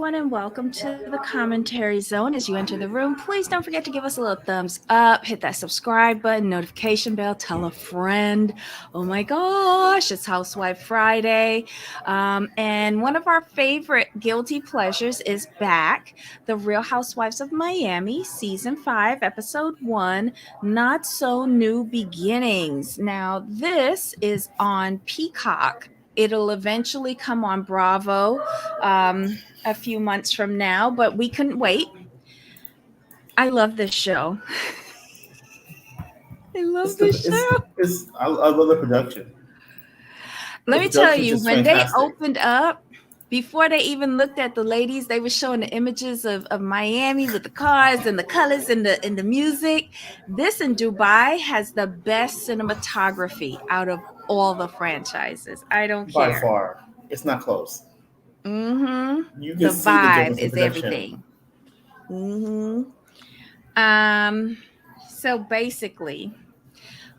everyone, and welcome to the commentary zone. As you enter the room, please don't forget to give us a little thumbs up, hit that subscribe button, notification bell, tell a friend. Oh my gosh, it's Housewife Friday. And one of our favorite guilty pleasures is back, The Real Housewives of Miami, Season 5, Episode 1, Not So New Beginnings. Now, this is on Peacock. It'll eventually come on Bravo a few months from now, but we couldn't wait. I love this show. I love this show. I love the production. Let The me tell production is you, just when they fantastic. opened up, before they even looked at the ladies, they were showing the images of Miami with the cars and the colors and the music. This in Dubai has the best cinematography out of all the franchises. I don't By care. far, it's not close. Mm-hmm. You can The see the vibe difference in is production. everything. Mm-hmm. Um, so basically,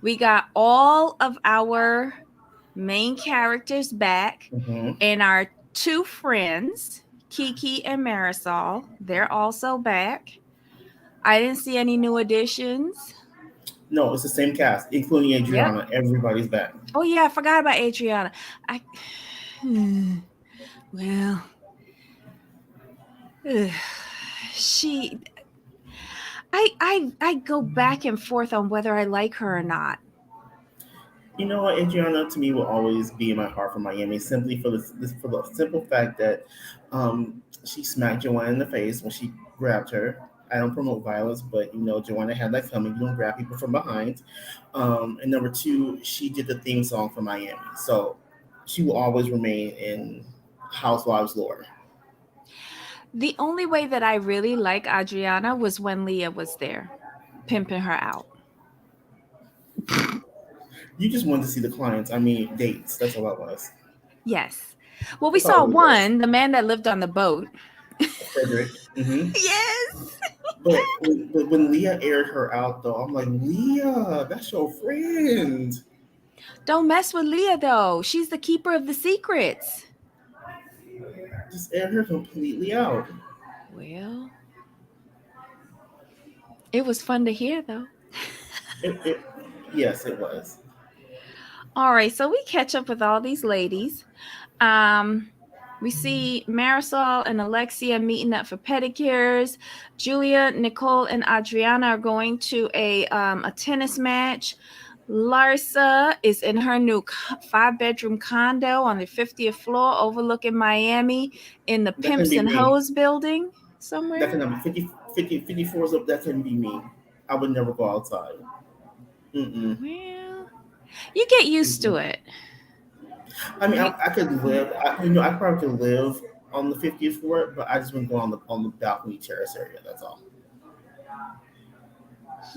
we got all of our main characters back Hmm. and our two friends, Kiki and Marisol. They're also back. I didn't see any new additions. No, it's the same cast, including Yep. Adriana. Everybody's back. Oh yeah, I forgot about Adriana. I well, she I go back and forth on whether I like her or not. You know what? Adriana to me will always be in my heart for Miami, simply for this for the simple fact that she smacked Joanna in the face when she grabbed her. I don't promote violence, but Joanna had that coming. You don't grab people from behind. And number two, she did the theme song for Miami, so she will always remain in Housewives lore. The only way that I really like Adriana was when Leah was there, pimping her out. You just wanted to see the clients. I mean, dates. That's all that was. Yes. Well, we That's all saw it really was. one, the man that lived on the boat. Frederick. Yes. But when Leah aired her out though, I'm like, Leah, that's your friend. Don't mess with Leah though. She's the keeper of the secrets. Just aired her completely out. Well, it was fun to hear though. It yes, it was. All right, so we catch up with all these ladies. Um, we see Marisol and Alexia meeting up for pedicures. Julia, Nicole, and Adriana are going to a tennis match. Larsa is in her new 5-bedroom condo on the 50th floor overlooking Miami in the That couldn't Pimps be and me. Hoes building That somewhere. couldn't be 54's up. That couldn't be me. I would never go outside. Mm-mm. Well, you get used Mm-mm. to it. I mean, You, I could live. I probably could live on the 50th floor, but I just wouldn't go on the balcony terrace area. That's all.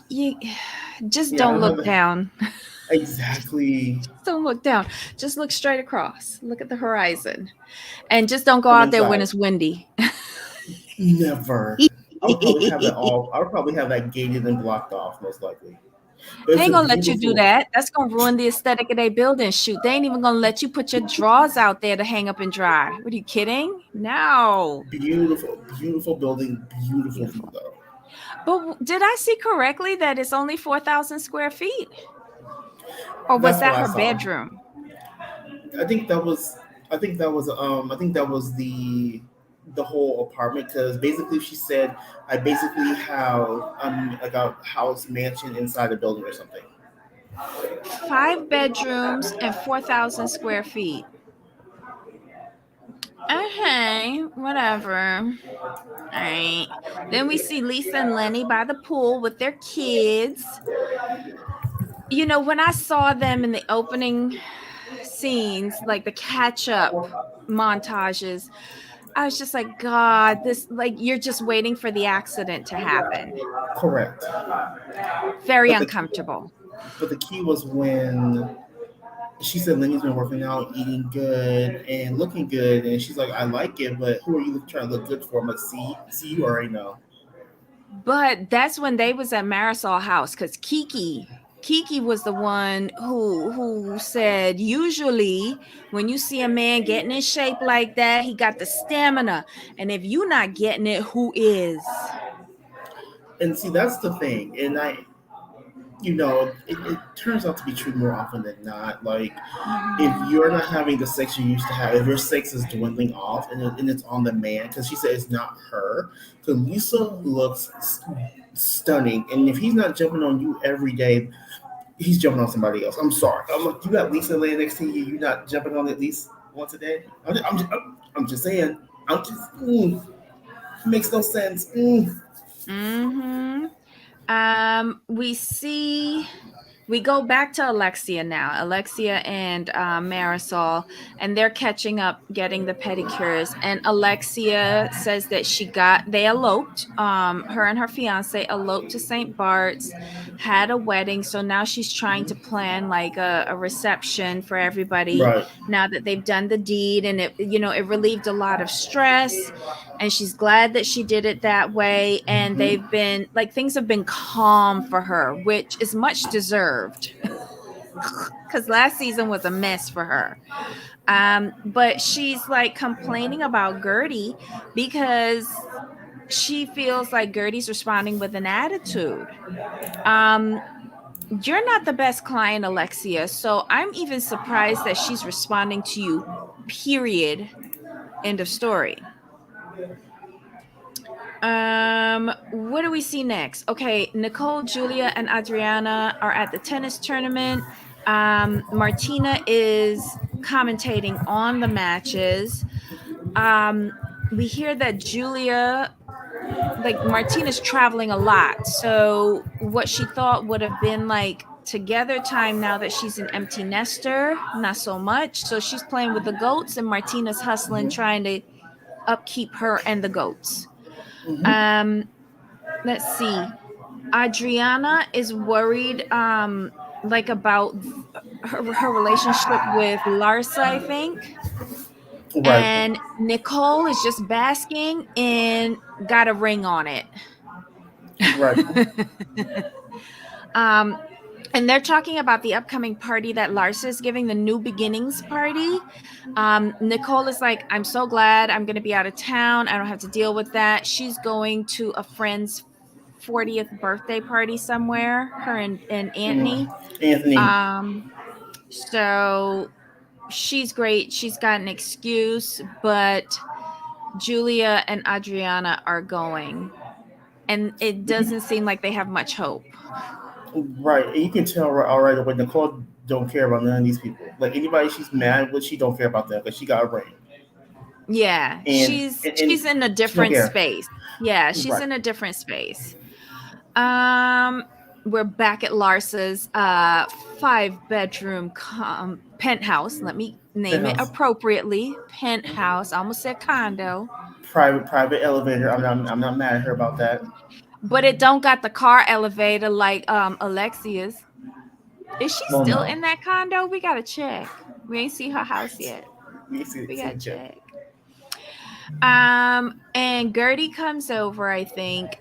you just Yeah, I don't don't have look the down. exactly. Just don't look down. Just look straight across. Look at the horizon. And just don't go I'm out there when inside. it's windy. Never. I would probably have that all. I would probably have that gated and blocked off, most likely. But They it's ain't a gonna let you do beautiful. that. That's gonna ruin the aesthetic of their building. Shoot, they ain't even gonna let you put your drawers out there to hang up and dry. What are you kidding? No. Beautiful, beautiful building, beautiful view Beautiful. though. But did I see correctly that it's only 4,000 square feet? Or was That's what that I her saw. bedroom? I think that was. I think that was the whole apartment because basically she said I basically have like a house mansion inside the building or something. 5 bedrooms and 4,000 square feet. Okay, whatever. All right. Then we see Lisa and Lenny by the pool with their kids. You know, when I saw them in the opening scenes, like the catch up montages, I was just like, God, this, like, you're just waiting for the accident to happen. Correct. Very But the uncomfortable. but the key was when she said Lenny's been working out, eating good, and looking good, and she's like, I like it, but who are you trying to look good for? I'm like, see, you already know. But that's when they was at Marisol house because Kiki Kiki was the one who said usually when you see a man getting in shape like that, he got the stamina. And if you not getting it, who is? And see, that's the thing. And it turns out to be true more often than not. Like, if Mhm. you're not having the sex you used to have, if your sex is dwindling off and it's on the man, because she said it's not her, because Lisa looks stunning. And if he's not jumping on you every day, he's jumping on somebody else. I'm sorry. I'm like, you got Lisa laying next to you, you're not jumping on at least once a day? I'm just saying. I'm just, makes no sense. Mhm. We see we go back to Alexia now. Alexia and Marisol, and they're catching up, getting the pedicures. And Alexia says that they eloped. Her and her fiance eloped to St. Bart's, had a wedding. So now she's trying to plan like a reception for everybody. Right. Now that they've done the deed, and it relieved a lot of stress, and she's glad that she did it that way. And they've been like things have been calm for her, which is much deserved because last season was a mess for her. But she's like complaining about Gertie because she feels like Gertie's responding with an attitude. um you're not the best client, Alexia, so I'm even surprised that she's responding to you, period. End of story. What do we see next? Okay, Nicole, Julia, and Adriana are at the tennis tournament. Martina is commentating on the matches. Um, we hear that Martina's traveling a lot. So what she thought would have been like together time, now that she's an empty nester, not so much. So she's playing with the goats, and Martina's hustling, trying to upkeep her and the goats. Um, let's see. Adriana is worried like about her relationship with Larsa, I think. Right. And Nicole is just basking and got a ring on it. Right. um and they're talking about the upcoming party that Larsa is giving, the New Beginnings party. Nicole is like, I'm so glad I'm going to be out of town. I don't have to deal with that. She's going to a friend's 40th birthday party somewhere, her and Anthony. Anthony. Um, so she's great. She's got an excuse, but Julia and Adriana are going. And it doesn't seem like they have much hope. Right, and you can tell all right away. Nicole don't care about none of these people. Like anybody she's mad with, she don't care about them because she got a ring, Yeah, and, she's in a she don't different care. space. Yeah, she's Right. in a different space. Um, we're back at Larsa's 5-bedroom penthouse. Let me name it Penthouse, appropriately. Penthouse. I almost said condo, private elevator. I'm not mad at her about that. but it don't got the car elevator like Alexia's. Is she Well, still no, in that condo? We gotta check. We ain't see her house yet. we We see gotta the check. check. And Gertie comes over, I think.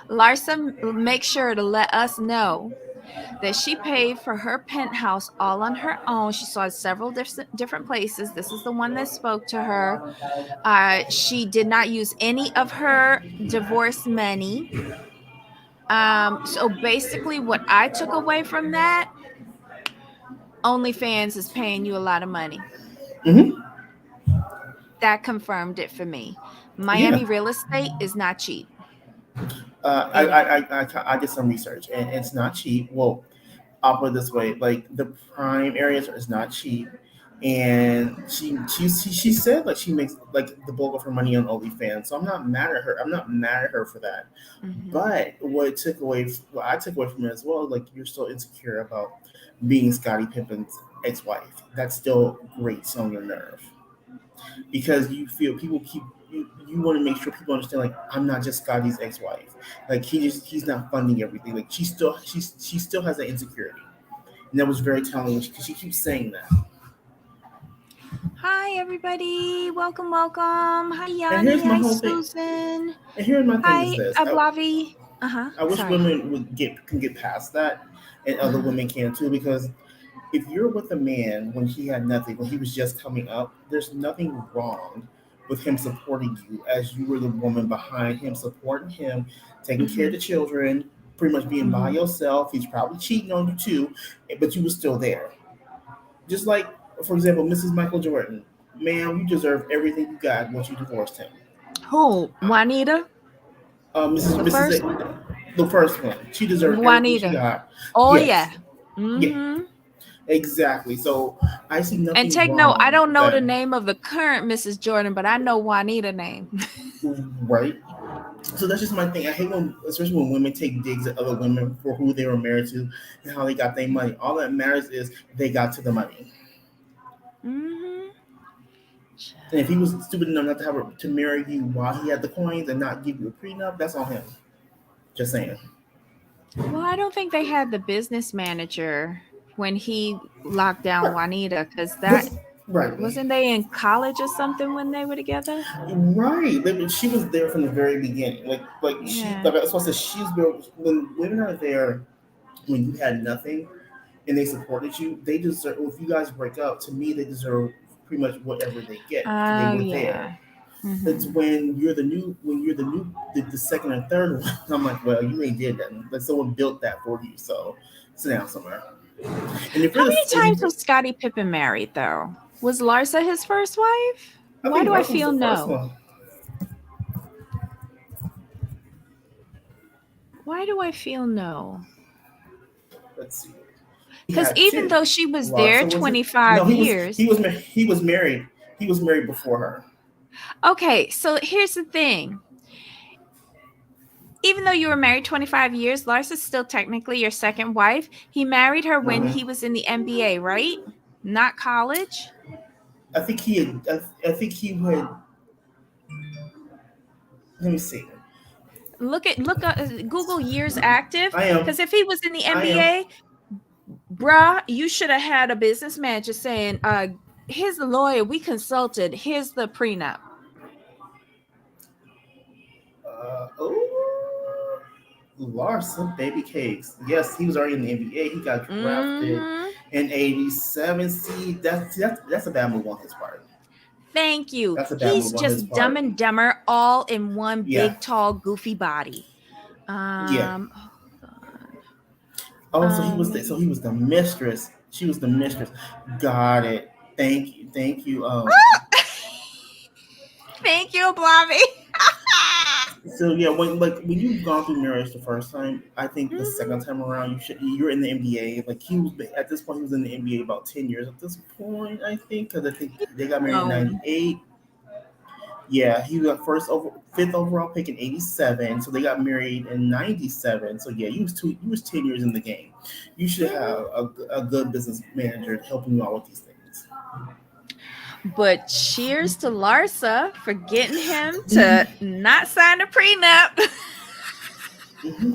Larsa makes sure to let us know that she paid for her penthouse all on her own. She saw several different places. This is the one that spoke to her. She did not use any of her divorce money. So basically, what I took away from that, OnlyFans is paying you a lot of money. Mm-hmm. That confirmed it for me. Yeah. Miami real estate is not cheap. I, It I, I, I did some research, and it's not cheap. Well, I'll put it this way: like the prime areas is not cheap, and she said like she makes like the bulk of her money on OnlyFans. So I'm not mad at her. I'm not mad at her for that. mhm. But what I took away from it as well, like you're still insecure about being Scottie Pippen's ex-wife. That still grates on your nerve because you feel people keep you want to make sure people understand like I'm not just Scotty's ex-wife. Like he's not funding everything. Like she still has that insecurity, and that was very telling because she keeps saying that. Hi, everybody. Welcome, welcome. Hi, And Yanni. here's my Hi, whole thing. Susan. And here's my thing is Hi, this. Ablavi. I wish Sorry. women would get can get past that, and other Uh-huh. women can too. Because if you're with a man when he had nothing, when he was just coming up, there's nothing wrong with him supporting you as you were the woman behind him, supporting him, taking care of Mm-hmm. the children, pretty much being by Mm-hmm. yourself. He's probably cheating on you too, but you were still there. Just like, for example, Mrs. Michael Jordan. Ma'am, you deserve everything you got once you divorced him. Who? Uh, Juanita? Mrs. The first one? The first one. She deserved everything she Juanita. got. Oh Yes. yeah. Yeah. Mm-hmm. Exactly. So I see And nothing take note, I wrong don't with know the that. name of the current Mrs. Jordan, but I know Juanita name. Right. So that's just my thing. I hate when, especially when women take digs at other women for who they were married to and how they got their money. All that matters is they got to the money. Mm-hmm. And if he was stupid enough not to have to marry you while he had the coins and not give you a prenup, that's on him. Just saying. Well, I don't think they had the business manager when he locked down Right. Juanita, because that But right. wasn't they in college or something when they were together? Right. She was there from the very beginning. Yeah. like I was supposed to she's built when women are there when you had nothing and they supported you, they deserve. If you guys break up, to me, they deserve pretty much whatever they get because they Oh were there. yeah. It's Mm-hmm. when you're the new, the second or third one. I'm like, well, you ain't did that. Like someone built that for you, so sit down somewhere. And if How you're many the, and if times you're, was Scottie Pippen married though? Was Larsa his first wife? I Why think do I Lars was feel the first no? one. Why do I feel no? Let's see. He Because had even two. though she was there Larsa was it? No, 25 years. he was married. He was married before her. Okay, so here's the thing. Even though you were married 25 years, Lars is still technically your second wife. He married her when he Hmm. was in the NBA, right? Not college. I think he had. I think he would. Let me see. Look up Google years active, I am. because if he was in the I am. NBA, bruh, you should have had a business manager saying, here's the lawyer we consulted, here's the prenup. Oh, Larson, baby cakes. Yes, he was already in the NBA. He got drafted Mm-hmm. in '87. See, that's a bad move on his part. Thank you. That's a bad He's move on his just dumb part. and dumber all in one Yeah, big, tall, goofy body. yeah. Hold Oh, so on. he was the mistress. She was the mistress. Got it. Thank you. Thank you, Blobby. So yeah, when you've gone through marriage the first time, I think the Mhm. second time around you're in the NBA. Like he was at this point, he was in the NBA about 10 years at this point. I think because I think they got married in Grown. '98. Yeah, he got fifth overall pick in '87. So they got married in '97. So yeah, he was 10 years in the game. You should have Mhm. a good business manager helping you out with these things. But cheers to Larsa for getting him to not sign a prenup. Hmm.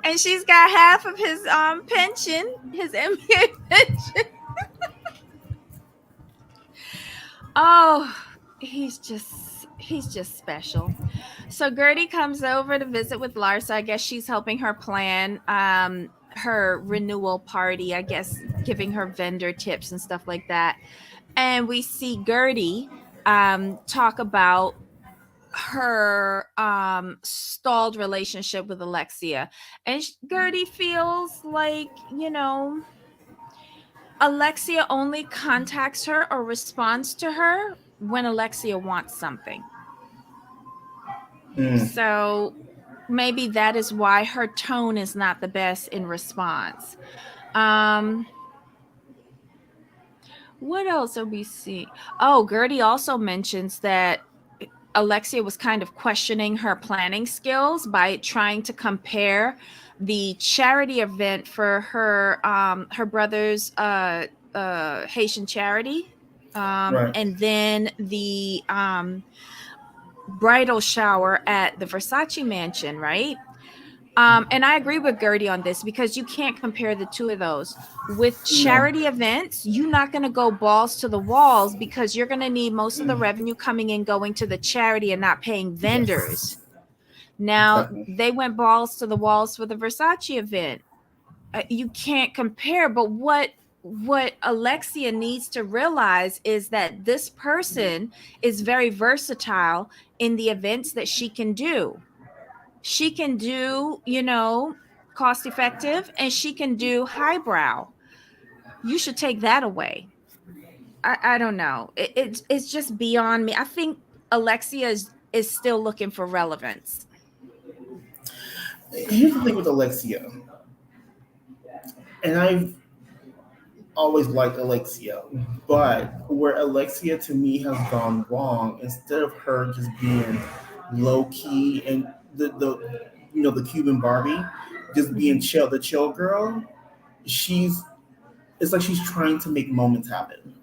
And she's got half of his pension, his NBA pension. Oh, he's just special. So Gertie comes over to visit with Larsa. I guess she's helping her plan her renewal party, I guess giving her vendor tips and stuff like that. And we see Gertie talk about her stalled relationship with Alexia. And Gertie feels like, Alexia only contacts her or responds to her when Alexia wants something. Mm. So maybe that is why her tone is not the best in response. Um, what else are we seeing? Oh, Gertie also mentions that Alexia was kind of questioning her planning skills by trying to compare the charity event for her brother's Haitian charity, Right. and then the bridal shower at the Versace mansion, right? And I agree with Gertie on this because you can't compare the two of those. With No. charity events, you're not going to go balls to the walls because you're going to need most of the Mm. revenue coming in going to the charity and not paying vendors. Yes. Now Exactly. they went balls to the walls for the Versace event. You can't compare. But what Alexia needs to realize is that this person is very versatile in the events that she can do. She can do, cost effective, and she can do highbrow. You should take that away. I don't know. It's just beyond me. I think Alexia is still looking for relevance. Here's the thing with Alexia, and I've always liked Alexia, but where Alexia to me has gone wrong, instead of her just being low key and the Cuban Barbie, just being Mhm. chill, the chill girl, she's it's like she's trying to make moments happen,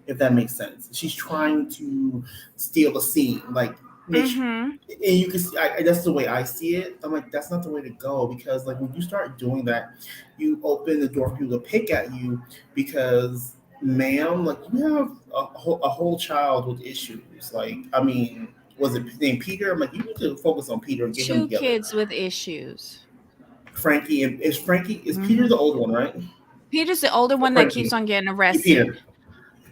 if that makes sense. She's trying to steal a scene, like make sure, Mhm. and you can see. That's the way I see it. I'm like, that's not the way to go, because like when you start doing that, you open the door for people to pick at you because, ma'am, like you have a whole child with issues. Like, I mean, was it named Peter? I'm like, you need to focus on Peter and get him Two together. kids with issues. Frankie, and is Peter the Mhm. old one, right? Peter's the older Or one that keeps Frankie? on getting arrested. Peter.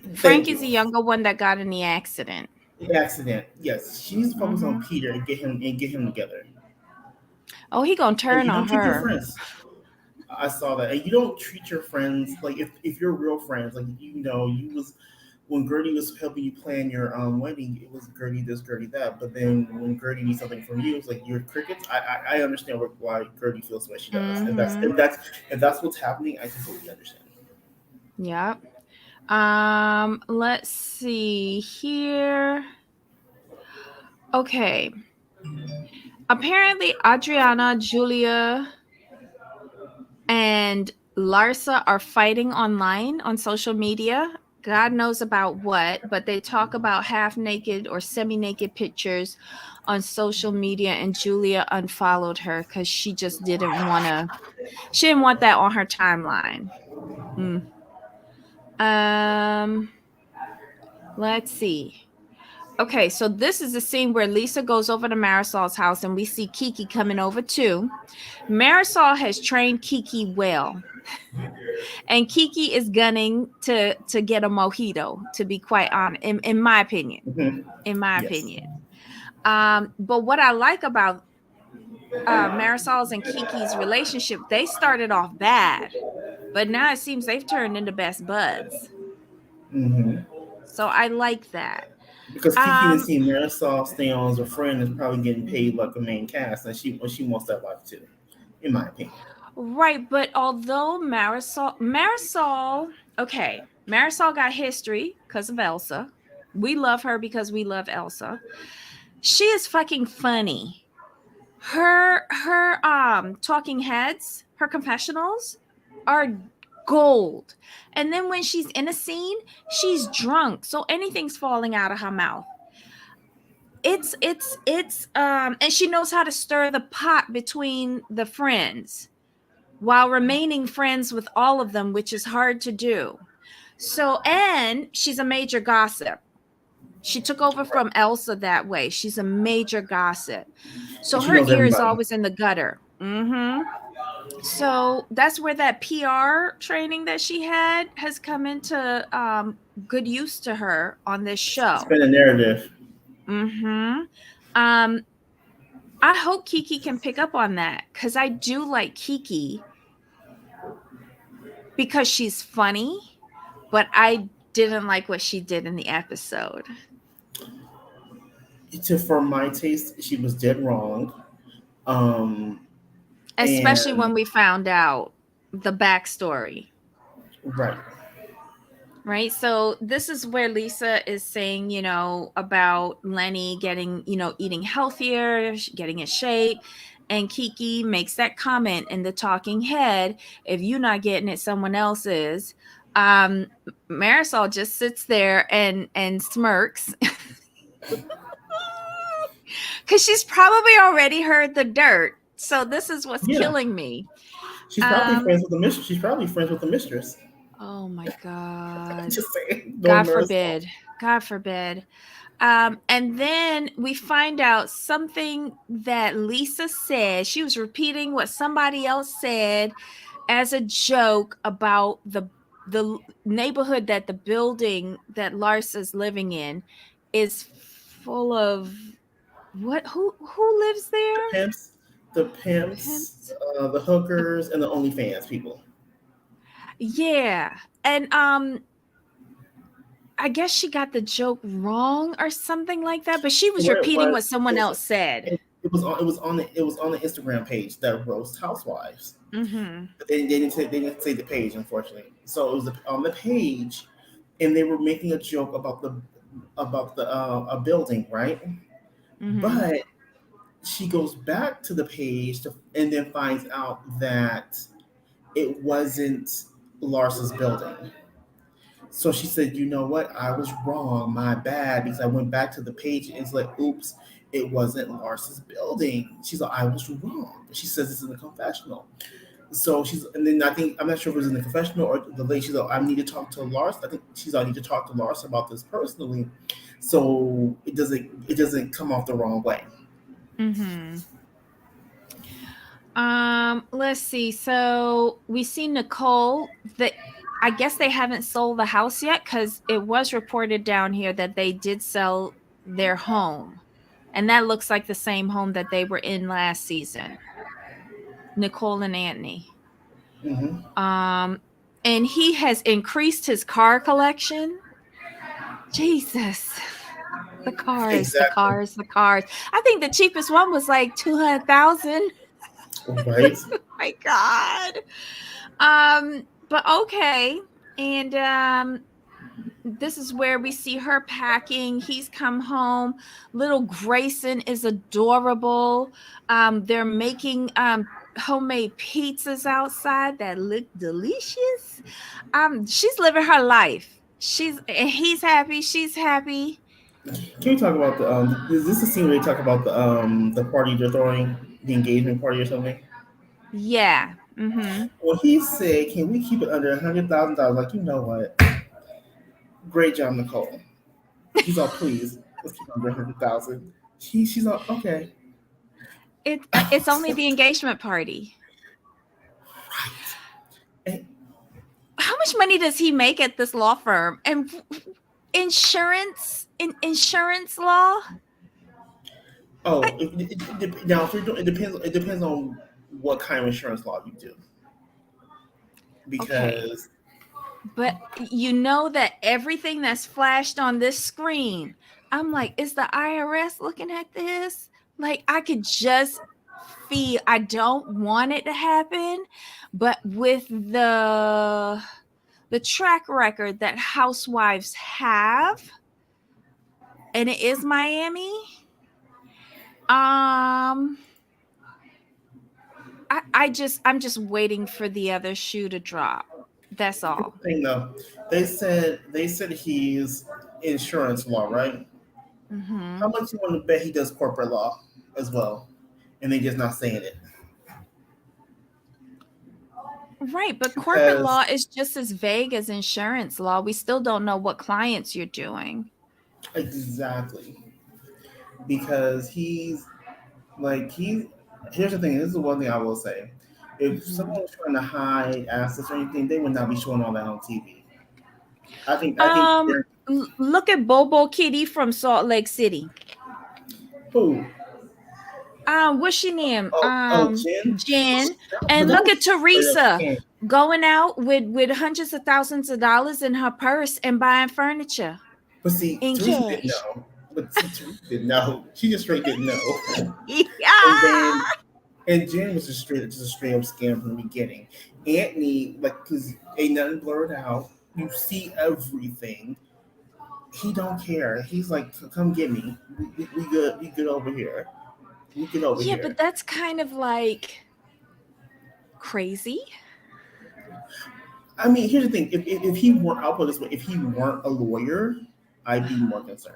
Thank Frankie's you. the younger one that got in the accident. The accident. Yes, she needs to focus on Mhm. Peter and get him together. Oh, he gonna And turn you on don't treat your her. friends. I saw that, and you don't treat your friends like, if you're real friends. Like, you was when Gertie was helping you plan your wedding. It was Gertie this, Gertie that. But then when Gertie needs something from you, it's like you're crickets. I understand why Gertie feels the way she does. If that's if Mhm. that's if that's what's happening, I completely understand. Yep. Let's see here. Okay. Apparently Adriana, Julia, and Larsa are fighting online on social media. God knows about what, but they talk about half naked or semi naked pictures on social media, and Julia unfollowed her because she didn't want that on her timeline. Mm. Um, let's see. Okay, so this is the scene where Lisa goes over to Marisol's house and we see Kiki coming over too. Marisol has trained Kiki well, and Kiki is gunning to get a mojito, to be quite honest, in my opinion. Hmm. In my Yes. opinion. But what I like about Marisol's and Kiki's relationship, they started off bad, but now it seems they've turned into best buds. Hmm. So I like that. Because Kiki and Um, see Marisol stay on as a friend is probably getting paid like a main cast, and she wants that life too, in my opinion. right, but although okay, Marisol got history because of Elsa. We love her because we love Elsa. She is fucking funny. Her talking heads, her confessionals are gold. And then when she's in a scene, she's drunk, so anything's falling out of her mouth. It's and she knows how to stir the pot between the friends while remaining friends with all of them, which is hard to do. So, and she's a major gossip. She took over from Elsa that way. She's a major gossip. And So she her knows ear is everybody. always in the gutter. So that's where that PR training that she had has come into good use to her on this It's show. been a narrative. Mm-hmm. Um, I hope Kiki can pick up on that because I do like Kiki because she's funny, but I didn't like what she did in the episode, For my taste, she was dead wrong. Um, especially and when we found out the backstory. right. Right. So this is where Lisa is saying, about Lenny getting, eating healthier, getting in shape. And Kiki makes that comment in the talking head, if you're not getting it, someone else is. Um, Marisol just sits there and smirks because she's probably already heard the dirt. So this is what's Yeah. killing me. She's probably Um, friends with the mistress. She's probably friends with the mistress. oh my God. Just saying, God knowing Marisol. forbid. God forbid. And then we find out something that Lisa said. She was repeating what somebody else said as a joke about the neighborhood that the building that Lars is living in is full of what who lives The there? pimps, the pimps, Pimps. the hookers, and the OnlyFans people. Yeah. And I guess she got the joke wrong or something like that, but she was What it repeating was, what someone else said. it was on the Instagram page that roast housewives. Mhm. But they didn't say the page, unfortunately. So it was on the page, and they were making a joke about the a building, right? Mhm. But she goes back to the page and then finds out that it wasn't Lars's building. So she said, "You know what? I was wrong. My bad." Because I went back to the page and it's like, "Oops, it wasn't Lars's building." She's like, "I was wrong." She says this in the confessional. So she's, and then I think, I'm not sure if it was in the confessional or the lady. She's like, "I need to talk to Lars." I think she's like, "I need to talk to Lars about this personally, so it doesn't come off the wrong way." Mhm. Let's see. So we see Nicole that I guess they haven't sold the house yet because it was reported down here that they did sell their home. And that looks like the same home that they were in last season. Nicole and Anthony. Hmm. Um, and he has increased his car collection. Jesus. The cars, the Exactly. cars, the cars. I think the cheapest one was like 200,000. Right. My God. But okay. And this is where we see her packing. He's come home. Little Grayson is adorable. They're making homemade pizzas outside that look delicious. She's living her life. And he's happy, she's happy. Can we talk about the is this the scene where they talk about the party they're throwing, the engagement party or something? Yeah. Mm-hmm. Well, he said, "Can we keep it under $100,000?" Like, you know what? Great job, Nicole. He's all, "Please, let's keep it under 100,000." She's all, "Okay." It's only the engagement party. Right. And, How much money does he make at this law firm? And insurance law? I, oh, now if you're doing, it depends on what kind of insurance law you do, okay. because But you know that everything that's flashed on this screen, I'm like, is the IRS looking at this? Like, I could just feel I don't want it to happen, but with the track record that housewives have, and it is Miami, um, I'm just waiting for the other shoe to drop. That's here's all. the thing though, they said he's insurance law, right? How Hmm. much you want to bet he does corporate law as well, and they just not saying it? Right, but corporate Because law is just as vague as insurance law. We still don't know what clients you're doing. exactly, because he's here's the thing. This is the one thing I will say. If Mhm. someone was trying to hide assets or anything, they would not be showing all that on TV. I think Um, Look at Bobo Kitty from Salt Lake City. who? What's she name? Jen. Jen. But And that look was at straight up Teresa scam. going out with hundreds of thousands of dollars in her purse and buying furniture But see, in Teresa didn't cash. know. But see, Teresa didn't know. She just straight didn't know. And Yeah. then and Jen was just a straight up scam from the beginning. Anthony, like, cause ain't nothing blurred out. You see everything. He don't care. He's like, "Come get me. We good. We good over here. We good over Yeah, but here." that's kind of like crazy. I mean, here's the thing. If he weren't, I'll put it this way: if he weren't a lawyer, I'd be more concerned.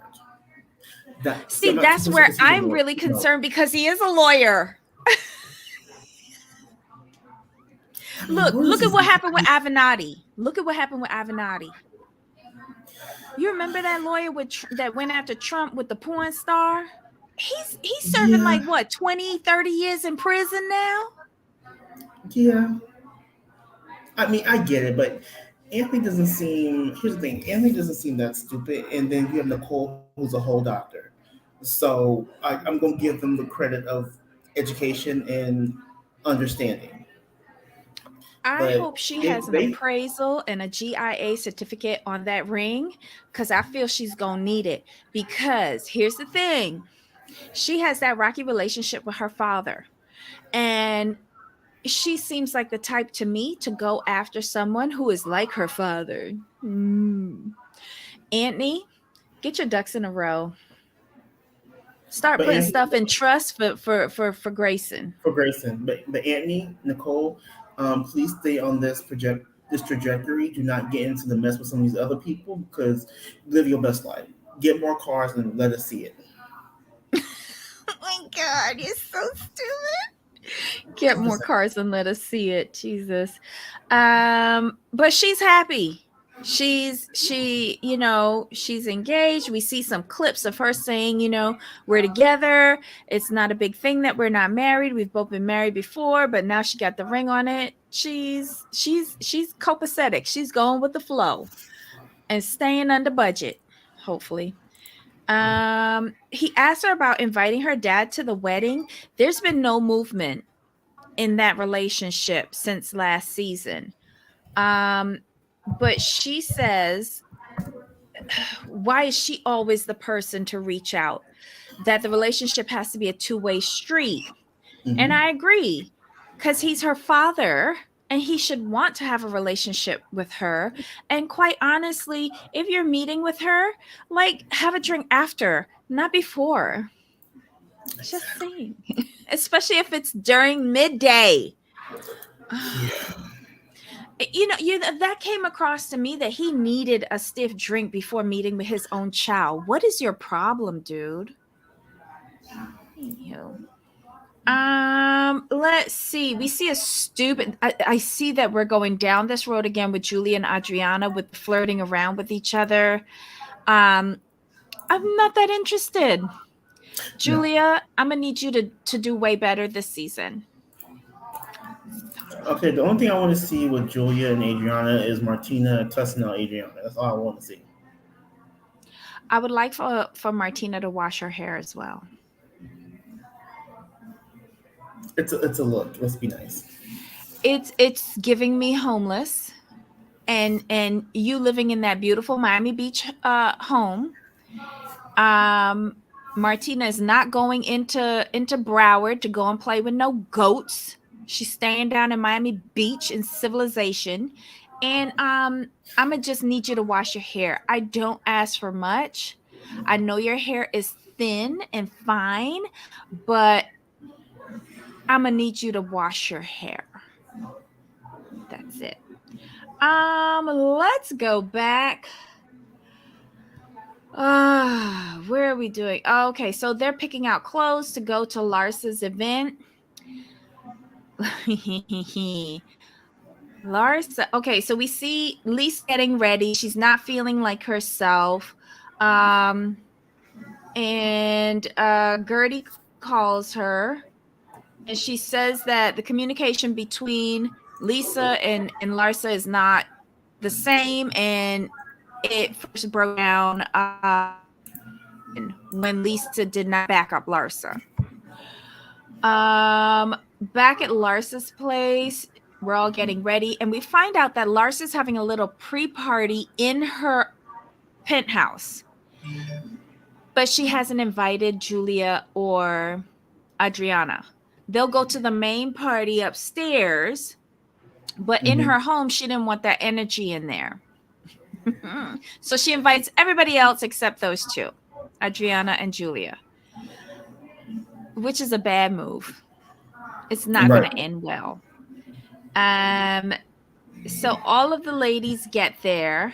That, see, I'm See, not too that's concerned where because he's a I'm lawyer. really No, concerned because he is a lawyer. but Look, lawyers look at is what happened with Avenatti. Look at what happened with Avenatti. You remember that lawyer that went after Trump with the porn star? He's serving Yeah, like what, 20, 30 years in prison now? yeah. I mean, I get it, but Anthony doesn't seem. Here's the thing: Anthony doesn't seem that stupid, and then you have Nicole, who's a whole doctor. So I'm going to give them the credit of education and understanding. I But hope she has if an they, appraisal and a GIA certificate on that ring because I feel she's going to need it. Because here's the thing, she has that rocky relationship with her father. And she seems like the type to me to go after someone who is like her father. Mm. Anthony, get your ducks in a row. Start but putting Anthony, stuff in trust for Grayson. for Grayson, but Anthony, Nicole, please stay on this trajectory. Do not get into the mess with some of these other people because live your best life. Get more cars and let us see it. Oh my God, you're so stupid. Get I'm just more saying. cars and let us see it. Jesus. But she's happy. She's engaged. We see some clips of her saying, we're together. It's not a big thing that we're not married. We've both been married before, but now she got the ring on it. She's copacetic. She's going with the flow and staying under budget, hopefully. He asked her about inviting her dad to the wedding. There's been no movement in that relationship since last season. Um, but she says, why is she always the person to reach out? That the relationship has to be a two-way street. And Hmm. I agree, because he's her father and he should want to have a relationship with her. And quite honestly, if you're meeting with her, like have a drink after, not before. Just Exactly. saying. Especially if it's during midday. Yeah. That came across to me that he needed a stiff drink before meeting with his own child. What is your problem, dude? Anywho. Let's see. We see a stupid. I see that we're going down this road again with Julia and Adriana with flirting around with each other. Um, I'm not that interested. No. Julia, I'm gonna need you to do way better this season. Okay. The only thing I want to see with Julia and Adriana is Martina tussing out Adriana. That's all I want to see. I would like for Martina to wash her hair as well. It's a look. Let's be nice. It's giving me homeless, and you living in that beautiful Miami Beach home. Um, Martina is not going into Broward to go and play with no goats. She's staying down in Miami Beach in civilization. And I'm gonna just need you to wash your hair. I don't ask for much. I know your hair is thin and fine, but I'm gonna need you to wash your hair. That's it. Let's go back. Where are we doing? Oh, okay, so they're picking out clothes to go to Larsa's event. Larsa. Okay, so we see Lisa getting ready. She's not feeling like herself. Um, and Gertie calls her and she says that the communication between Lisa and Larsa is not the same, and it first broke down when Lisa did not back up Larsa. Back at Larsa's place, we're all getting ready, and we find out that Larsa's having a little pre-party in her penthouse, but she hasn't invited Julia or Adriana. They'll go to the main party upstairs, but in Hmm. her home, she didn't want that energy in there. So she invites everybody else except those two, Adriana and Julia, which is a bad move. It's not going Right. to end well. Um, so all of the ladies get there.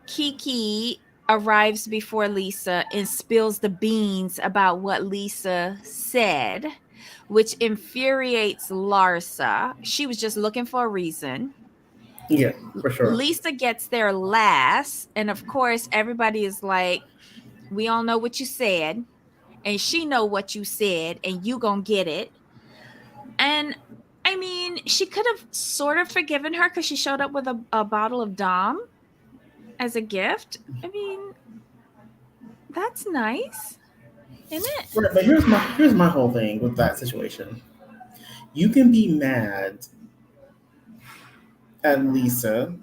Kiki arrives before Lisa and spills the beans about what Lisa said, which infuriates Larsa. She was just looking for a reason. Yeah, for sure. Lisa gets there last, and of course everybody is like, we all know what you said, and she know what you said, and you gonna get it. And I mean, she could have sort of forgiven her because she showed up with a bottle of Dom as a gift. I mean, that's nice, isn't it? Right, but here's my whole thing with that situation. You can be mad at Lisa,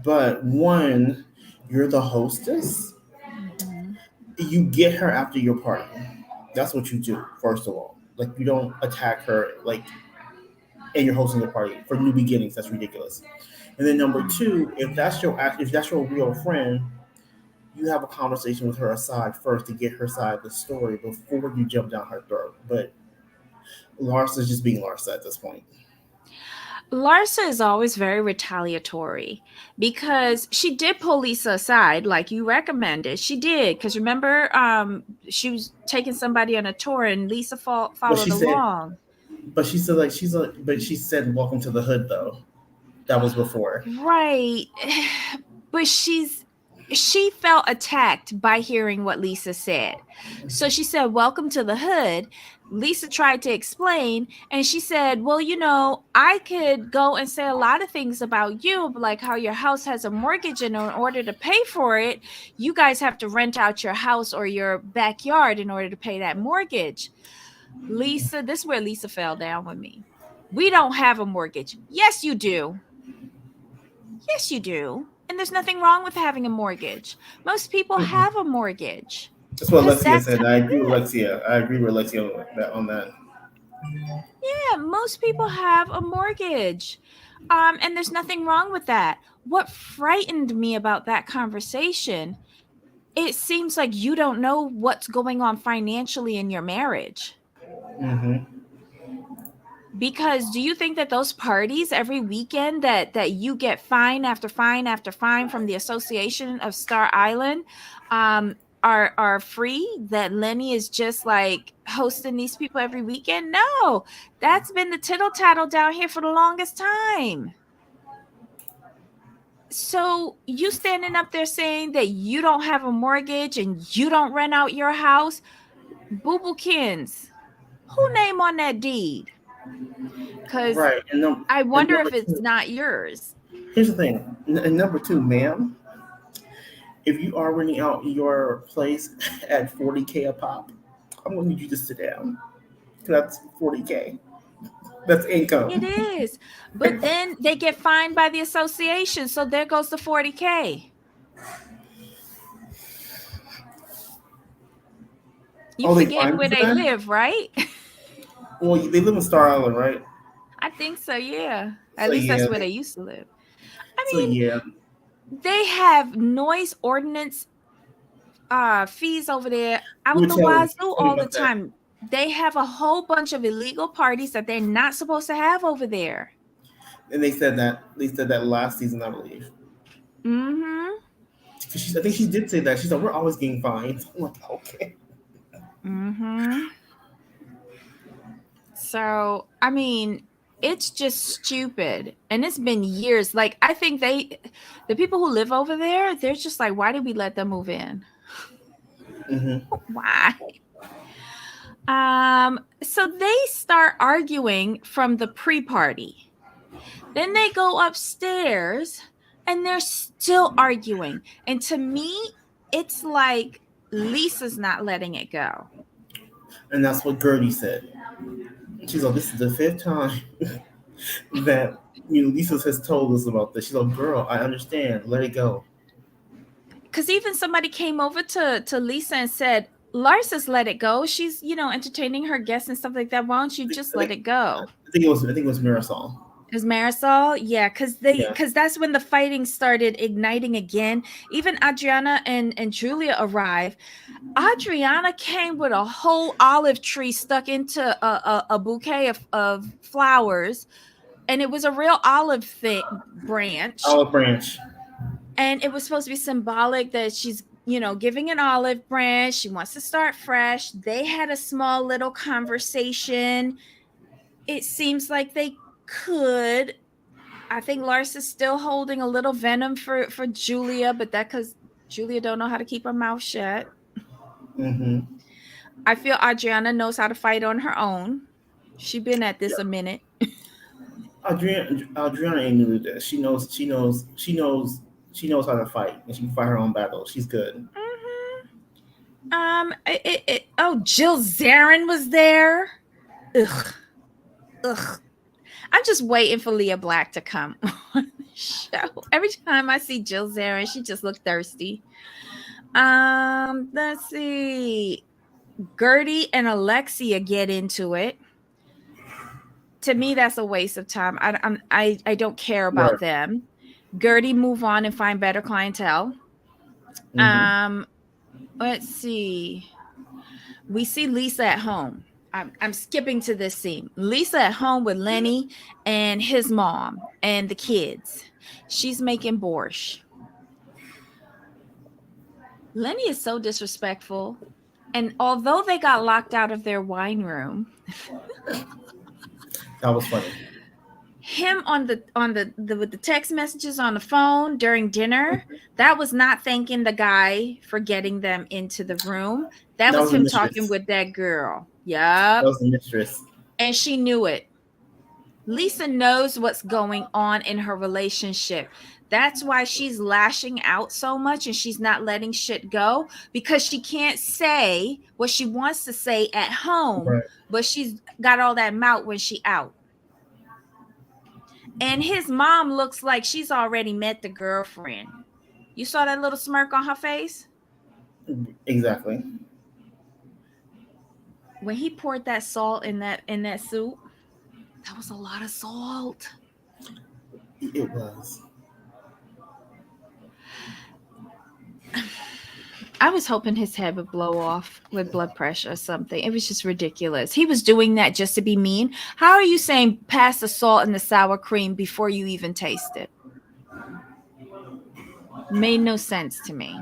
but one, you're the hostess. Mhm. You get her after your party. That's what you do, first of all. Like you don't attack her like and you're hosting the party for new beginnings. That's ridiculous. And then number two, if that's your real friend, you have a conversation with her aside first to get her side of the story before you jump down her throat. But Larsa's just being Larsa at this point. Larsa is always very retaliatory because she did pull Lisa aside, like you recommended. She did, because remember, she was taking somebody on a tour, and Lisa But followed she said, along. but she said, "Welcome to the hood," though. That was before. Right. But she felt attacked by hearing what Lisa said. So she said, "Welcome to the hood." Lisa tried to explain, and she said, "Well, I could go and say a lot of things about you, like how your house has a mortgage, and in order to pay for it, you guys have to rent out your house or your backyard in order to pay that mortgage." Lisa, this is where Lisa fell down with me. "We don't have a mortgage." "Yes, you do. Yes, you do. And there's nothing wrong with having a mortgage. Most people have a mortgage That's what because Alexia that's said. I agree with yeah, Alexia. I agree with Alexia on that. yeah, most people have a mortgage. And there's nothing wrong with that. What frightened me about that conversation, it seems like you don't know what's going on financially in your marriage. Hmm. Because do you think that those parties every weekend that you get fine after fine after fine from the Association of Star Island are free? That Lenny is just like hosting these people every weekend? No, that's been the tittle tattle down here for the longest time. So you standing up there saying that you don't have a mortgage and you don't rent out your house, boo bookins. Who name on that deed? Because Right. I And wonder number if it's two, not yours. here's the thing. And number two, ma'am, if you are renting out your place at 40K a pop, I'm going to need you to sit down. That's 40K. That's It income. is. But then they get fined by the association. So there goes the 40K. You Oh, they forgetting fined you where for they that? live, right? Well, they live in Star Island, right? I think so, yeah. At So least that's yeah, where they used to live. I so mean, yeah, they have noise ordinance fees over there you out were the you wazoo told me all the about that, time. They have a whole bunch of illegal parties that they're not supposed to have over there. and they said that last season, I believe. Mm-hmm. 'Cause I think she did say that. She said we're always getting fined. I'm like, okay. Mm-hmm. So, I mean, it's just stupid. And it's been years. Like, I think the people who live over there, they're just like, why did we let them move in? Hmm. Why? So they start arguing from the pre-party. Then they go upstairs and they're still arguing. And to me, it's like Lisa's not letting it go. And that's what Gertie said. She's like, this is the fifth time that Lisa has told us about this. She's like, girl, I understand. Let it go. Because even somebody came over to Lisa and said, Larsa's let it go. She's, entertaining her guests and stuff like that. Why don't you just I let think it go? I think it was Marisol. Is Marisol? Yeah, Yeah. because that's when the fighting started igniting again. Even Adriana and Julia arrived. Adriana came with a whole olive tree stuck into a bouquet of flowers, and it was a real olive branch, Olive Branch. and it was supposed to be symbolic that she's giving an olive branch. She wants to start fresh. They had a small little conversation. It seems like they could I think Lars is still holding a little venom for Julia, but that because Julia don't know how to keep her mouth shut. Mm-hmm. I feel Adriana knows how to fight on her own. She been at this a minute. Adriana ain't new to this. She knows. She knows. She knows. She knows how to fight, and she can fight her own battles. She's good. Oh, Jill Zarin was there. Ugh. Ugh. I'm just waiting for Leah Black to come on the show. Every time I see Jill Zarin, she just look thirsty. Let's see. Gertie and Alexia get into it. To me, that's a waste of time. I don't care about Right. them. Gertie move on and find better clientele. Mm-hmm. Let's see. We see Lisa at home. I'm skipping to this scene. Lisa at home with Lenny and his mom and the kids. She's making borscht. Lenny is so disrespectful. And although they got locked out of their wine room, That was funny. him on the with the text messages on the phone during dinner, that was not thanking the guy for getting them into the room. That That was was the him talking mistress. with that girl. That Yup. was the mistress. And she knew it. Lisa knows what's going on in her relationship. That's why she's lashing out so much and she's not letting shit go, because she can't say what she wants to say at home, Right. but she's got all that mouth when she out. And his mom looks like she's already met the girlfriend. You saw that little smirk on her face? Exactly. When he poured that salt in that soup, that was a lot of salt. It was. I was hoping his head would blow off with blood pressure or something. It was just ridiculous. He was doing that just to be mean. How are you saying pass the salt and the sour cream before you even taste it? Made no sense to me.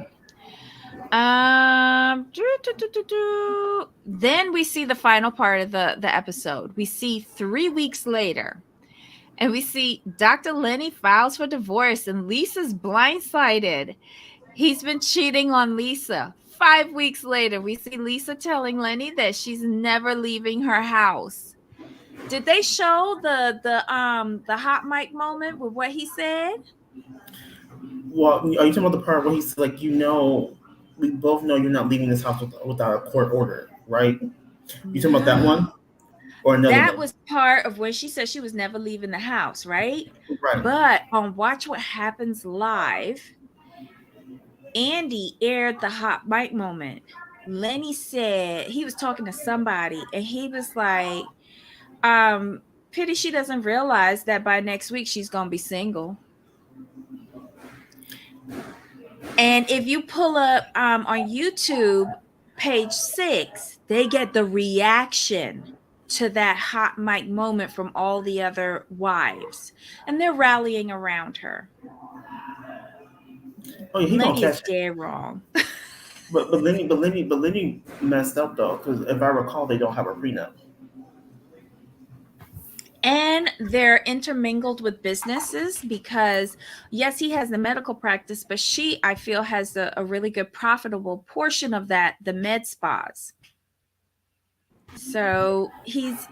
Then we see the final part of the episode. We see 3 weeks later, and we see Dr. Lenny files for divorce, and Lisa's blindsided. He's been cheating on Lisa. 5 weeks later, we see Lisa telling Lenny that she's never leaving her house. Did they show the hot mic moment with what he said? Well, are you talking about the part where he's like, we both know you're not leaving this house without a court order, right? You talking about that No. one or another That one? was part of when she said she was never leaving the house, right? Right. But on Watch What Happens Live, Andy aired the hot mic moment. Lenny said he was talking to somebody and he was like, pity she doesn't realize that by next week she's gonna be single. And if you pull up on YouTube page 6, they get the reaction to that hot mic moment from all the other wives, and they're rallying around her. Oh yeah, he gonna Lenny is catch it. dead wrong. Lenny messed up though, because if I recall, they don't have a prenup. And they're intermingled with businesses because, yes, he has the medical practice, but she, I feel, has a really good profitable portion of that, the med spas. So he's,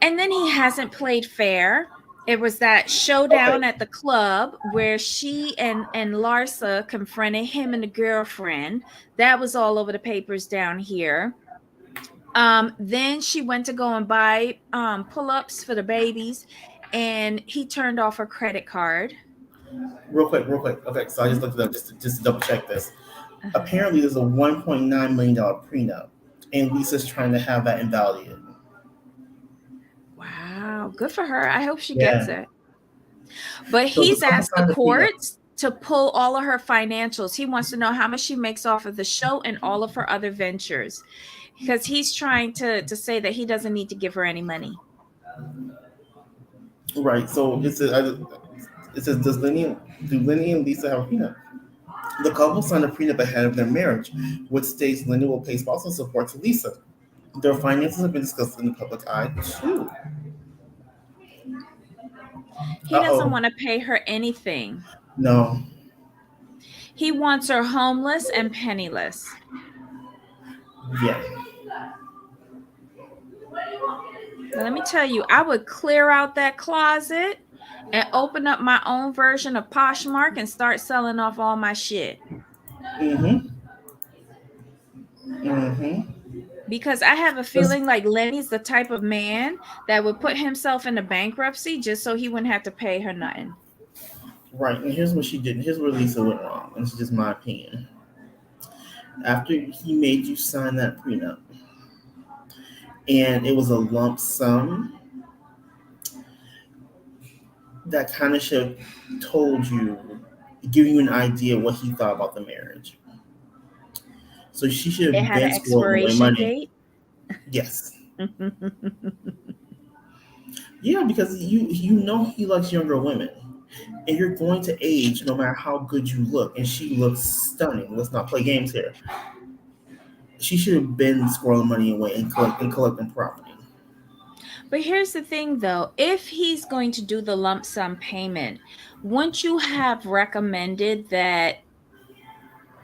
and then he hasn't played fair. It was that showdown Okay. at the club where she and Larsa confronted him and the girlfriend. That was all over the papers down here. Then she went to go and buy pull-ups for the babies, and he turned off her credit card. Real quick. Okay, so I just looked it up just to double check this. Uh-huh. Apparently, there's a $1.9 million prenup, and Lisa's trying to have that invalidated. Wow, good for her. I hope she gets Yeah. it. But So the he's couple asked the signed the prenup. courts to pull all of her financials. He wants to know how much she makes off of the show and all of her other ventures, because he's trying to say that he doesn't need to give her any money. Right. So it says do Lenny and Lisa have a prenup? The couple signed a prenup ahead of their marriage, which states Lenny will pay spousal support to Lisa. Their finances have been discussed in the public eye too. He Uh doesn't oh. want to pay her anything. No. He wants her homeless and penniless. Yeah. But let me tell you, I would clear out that closet and open up my own version of Poshmark and start selling off all my shit. Mm-hmm. Mm-hmm. Because I have a That's feeling like Lenny's the type of man that would put himself into bankruptcy just so he wouldn't have to pay her nothing. right. And here's what she did. Here's where Lisa went wrong. And this is just my opinion. After he made you sign that prenup, and it was a lump sum, that kind of should have told you, giving you an idea what he thought about the marriage. So she should It have had been an squirreling away expiration money. date. Yes. Yeah, because you know he likes younger women. And you're going to age no matter how good you look. And she looks stunning. Let's not play games here. She should have been squirreling money away and collecting property. But here's the thing though, if he's going to do the lump sum payment, wouldn't you have recommended that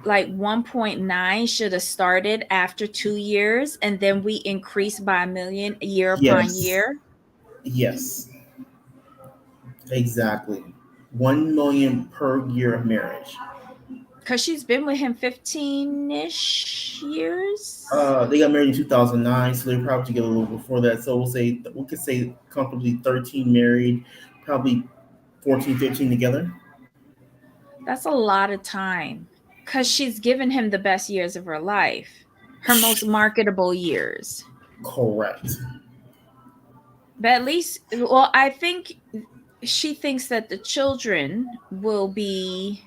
like 1.9 should have started after 2 years and then we increase by a million year upon Yes. year? Yes. Exactly. 1 million per year of marriage. Because she's been with him 15-ish years. They got married in 2009, so they probably together a little before that. So we could say comfortably 13 married, probably 14, 15 together. That's a lot of time. Because she's given him the best years of her life, her most marketable years. Correct. But at least, well, I think she thinks that the children will be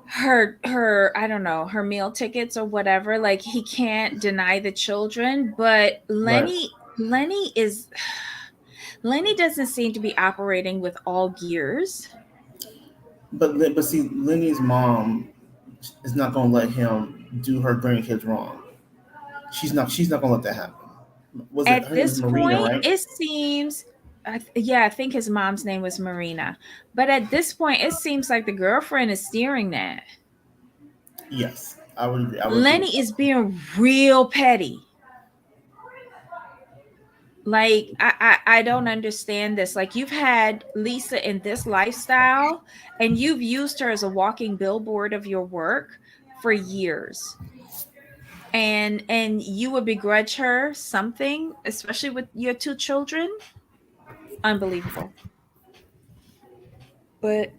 her I don't know, her meal tickets or whatever. Like he can't deny the children, but Right. Lenny doesn't seem to be operating with all gears. But see, Lenny's mom is not gonna let him do her grandkids wrong. She's not gonna let that happen. Was it At her name was this Marina, point, right? it seems yeah, I think his mom's name was Marina. But at this point, it seems like the girlfriend is steering that. Yes, I would agree. I would agree with Lenny that. is being real petty. Like I don't understand this. Like you've had Lisa in this lifestyle and you've used her as a walking billboard of your work for years. And you would begrudge her something, especially with your two children? Unbelievable. But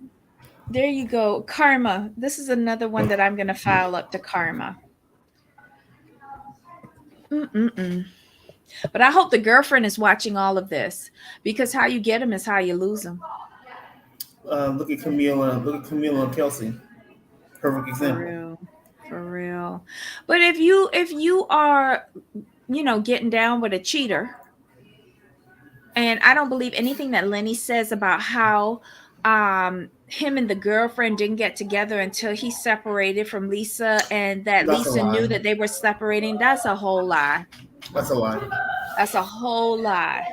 there you go. Karma. This is another one that I'm going to file up to karma. Mm-mm-mm. But I hope the girlfriend is watching all of this because how you get them is how you lose them. Look at Camila. Look at Camila and Kelsey. Perfect For example. real. For real. But if you are, getting down with a cheater, and I don't believe anything that Lenny says about how him and the girlfriend didn't get together until he separated from Lisa and that That's a Lisa knew lie. that they were separating. That's a whole lie. That's a lie. That's a whole lie.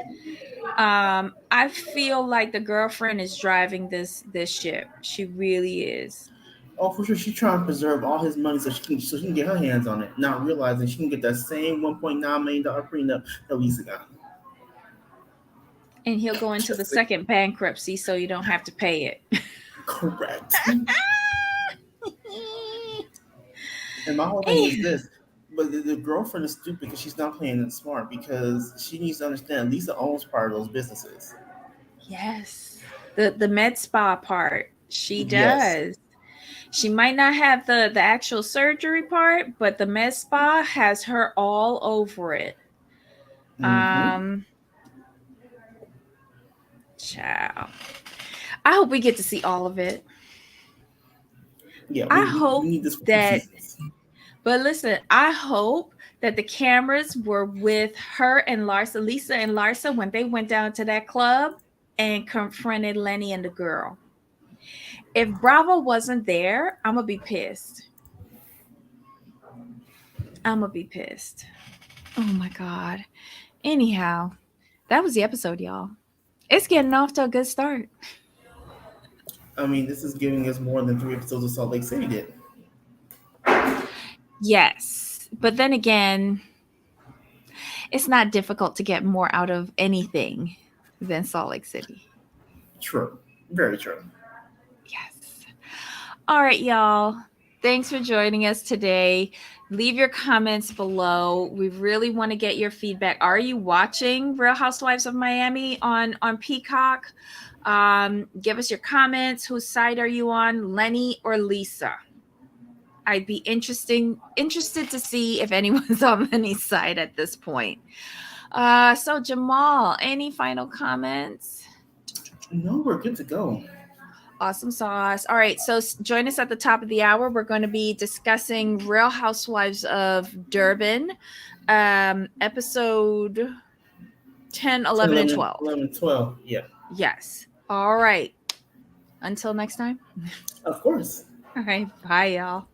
I feel like the girlfriend is driving this ship. She really is. Oh, for sure. She's trying to preserve all his money so she can get her hands on it, not realizing she can get that same $1.9 million prenup that Lisa got. And he'll go into the Just like, second bankruptcy so you don't have to pay it. correct. And my whole thing is Eh, this. But the girlfriend is stupid because she's not playing it smart because she needs to understand Lisa owns part of those businesses. yes. The med spa part. She Yes. does. She might not have the actual surgery part, but the med spa has her all over it. Mm-hmm. Um, Ciao. I hope we get to see all of it. Yeah, I we hope need this for two that, seasons. but listen, I hope that the cameras were with her and Larsa, Lisa and Larsa, when they went down to that club and confronted Lenny and the girl. If Bravo wasn't there, I'm gonna be pissed. I'm gonna be pissed. Oh my God. Anyhow, that was the episode, y'all. It's getting off to a good start. I mean, this is giving us more than 3 episodes of Salt Lake City did. Yes. But then again, it's not difficult to get more out of anything than Salt Lake City. True. Very true. Yes. All right, y'all. Thanks for joining us today. Leave your comments below. We really want to get your feedback. Are you watching Real Housewives of Miami on Peacock? Give us your comments. Whose side are you on, Lenny or Lisa? I'd be interested to see if anyone's on Lenny's side at this point. So Jamal, any final comments? No, we're good to go. Awesome sauce. All right, so join us at the top of the hour. We're going to be discussing Real Housewives of Durban, episode 10, 10, 11, and 11, 12. 11, 12. Yeah. Yes. All right. Until next time. Of course. All right. Bye, y'all.